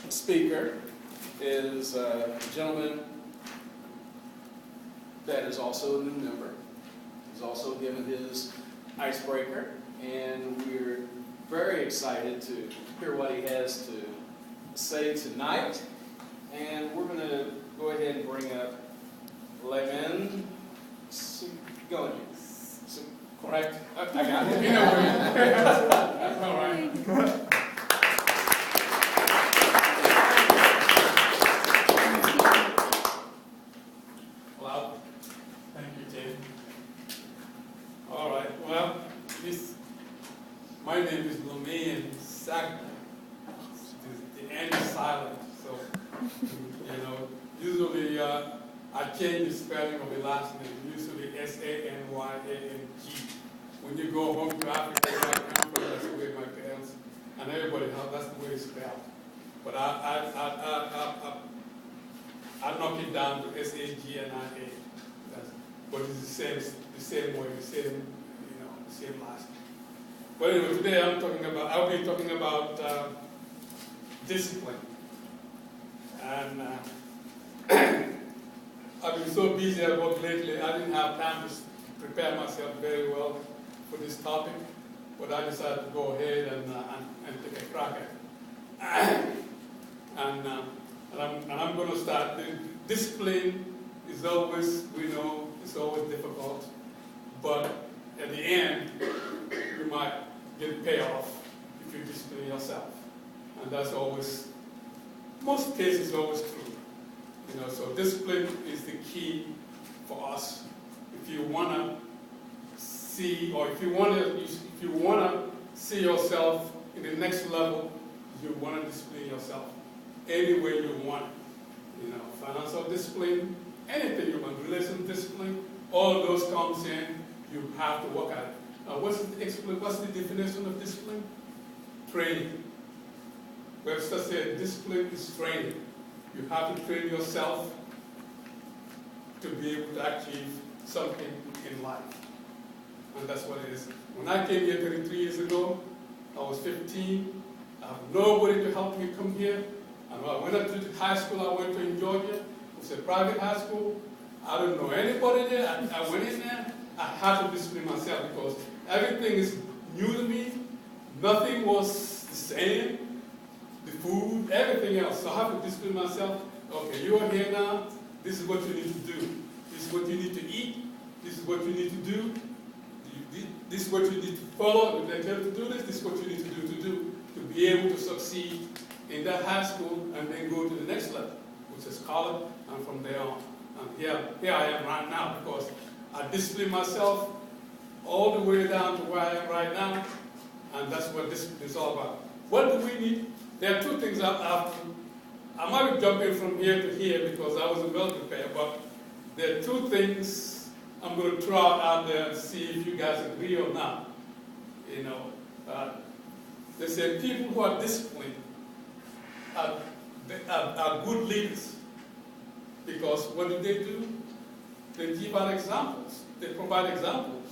speaker is a gentleman that is also a new member. He's also given his icebreaker, and we're very excited to hear what he has to say tonight. And we're going to go ahead and bring up Lamin. Correct? I got it. You know where you all right. Well, thank you, Tim. All right. Well, my name is Lamin. The N is silent, so usually I change the spelling of the last name. Usually S-A-N-Y-A-N-G. When you go home to Africa, where I come from, that's the way my parents and everybody else, that's the way it's spelled. But I knock it down to S-A-G-N-I-A. But it's the same way, the same last name. But anyway, today I'll be talking about discipline. And I've been so busy at work lately, I didn't have time to prepare myself very well for this topic, but I decided to go ahead and take a crack at it. And I'm going to start. Discipline is always, we know, it's always difficult, but at the end, you might get payoff if you discipline yourself. And that's always, most cases, always true. So discipline is the key for us. If you want to see, or if you want to see yourself in the next level, you want to discipline yourself any way you want. Financial discipline, anything you want, relational discipline, all of those comes in. You have to work at it. Now, what's the definition of discipline? Training. Webster said discipline is training. You have to train yourself to be able to achieve something in life. And that's what it is. When I came here 33 years ago, I was 15. I have nobody to help me come here. And when I went up to high school, I went to in Georgia. It was a private high school. I don't know anybody there. I went in there. I had to discipline myself because everything is new to me. Nothing was the same. The food, everything else. So I have to discipline myself. Okay, you are here now. This is what you need to do. This is what you need to eat. This is what you need to do. This is what you need to follow. If they tell you to do this, this is what you need to do to be able to succeed in that high school and then go to the next level, which is college, and from there on. And here I am right now because I discipline myself all the way down to where I am right now, and that's what discipline is all about. What do we need? There are two things I might be jumping from here to here because I wasn't well prepared, but there are two things I'm going to throw out there and see if you guys agree or not. They say people who are disciplined are good leaders because what do? They give out examples. They provide examples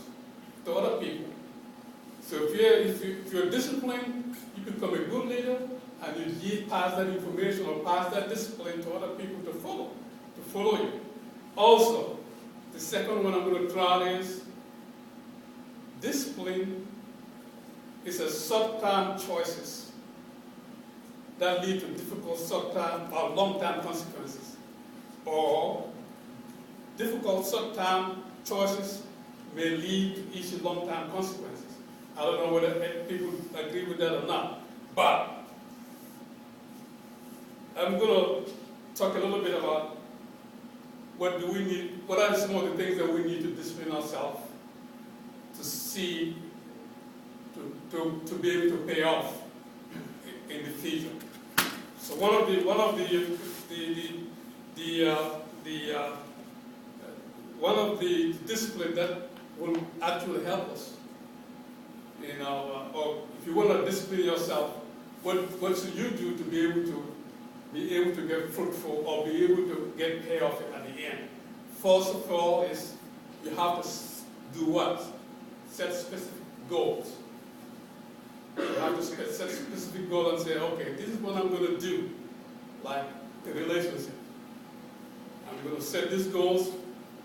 to other people. So if you're disciplined, you become a good leader, and you pass that information or pass that discipline to other people to follow you. Also, the second one I'm going to try is discipline is a short-term choices that lead to difficult short-term or long-term consequences. Or difficult short-term choices may lead to easy long-term consequences. I don't know whether people agree with that or not. But I'm going to talk a little bit about what do we need, what are some of the things that we need to discipline ourselves to see, to be able to pay off in the future. So one of the discipline that will actually help us, or if you want to discipline yourself, what should you do to be able to get fruitful or be able to get payoff at the end? First of all is you have to do what? Set specific goals. You have to set a specific goal and say, okay, this is what I'm going to do like a relationship. I'm going to set these goals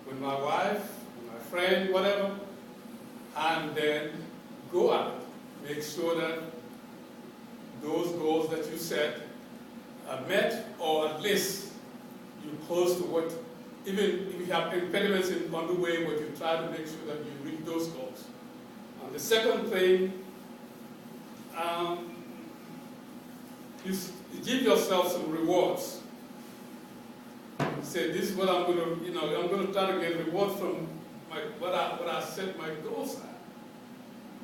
with my wife, with my friend, whatever, and then go at it. Make sure that those goals that you set are met, or at least you're close to what, even if you have impediments on the way, but you try to make sure that you reach those goals. And the second thing, you give yourself some rewards. You say, this is what I'm going to, I'm going to try to get reward from what I set my goals at.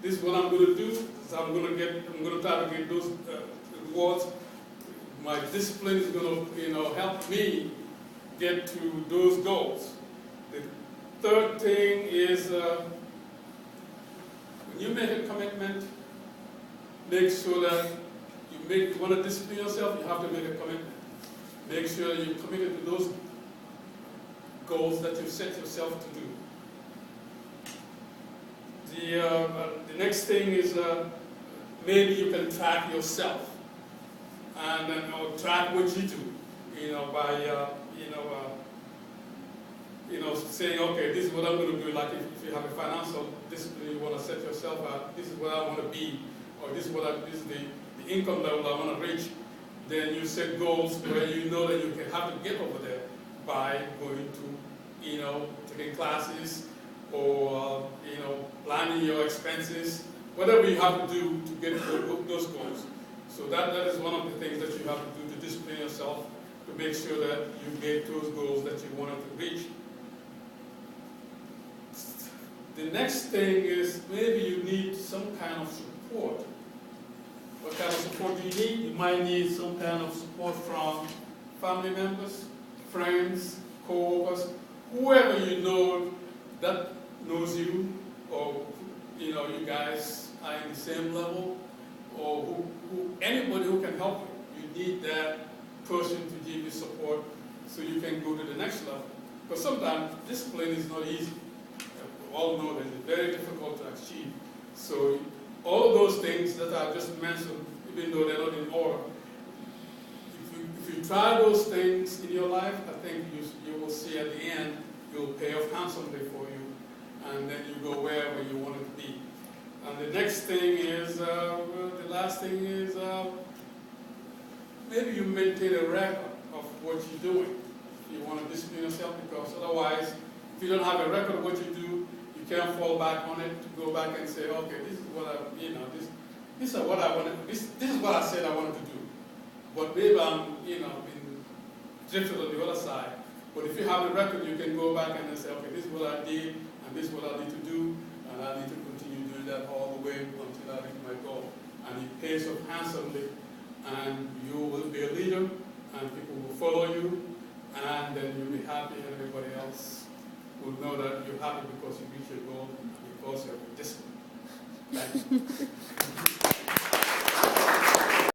This is what I'm going to do. So I'm going to try to get those rewards. My discipline is going to, help me get to those goals. The third thing is, when you make a commitment, make sure that you want to discipline yourself, you have to make a commitment. Make sure you're committed to those goals that you set yourself to do. The next thing is maybe you can track yourself and or track what you do, by saying, okay, this is what I'm going to do. Like if you have a financial discipline, you want to set yourself up. This is what I want to be, or this is the income level I want to reach. Then you set goals where you know that you can have to get over there by going to, taking classes, or planning your expenses, whatever you have to do to get to those goals. So that is one of the things that you have to do to discipline yourself, to make sure that you get those goals that you wanted to reach. The next thing is maybe you need some kind of support. What kind of support do you need? You might need some kind of support from family members, friends, co-workers, whoever you know that knows you, or you guys are in the same level, or anybody who can help you. You need that person to give you support so you can go to the next level. But sometimes discipline is not easy. We all know that it's very difficult to achieve. So all of those things that I just mentioned, even though they're not in order, if you try those things in your life, I think you will see at the end, you'll pay off handsomely for you, and then you go wherever you want it to be. And the next thing is, the last thing is, maybe you maintain a record of what you're doing. You want to discipline yourself, because otherwise, if you don't have a record of what you do, you can't fall back on it to go back and say, okay, this is what this is what I wanted. This is what I said I wanted to do. But maybe I'm, been drifted on the other side. But if you have a record, you can go back and then say, okay, this is what I did, and this is what I need to do, and I need to continue doing that all the way until I reach my goal. And it pays off handsomely, and you will be a leader, and people will follow you, and then you'll be happy, and everybody else will know that you're happy because you reach your goal, and because you're disciplined. Thank you.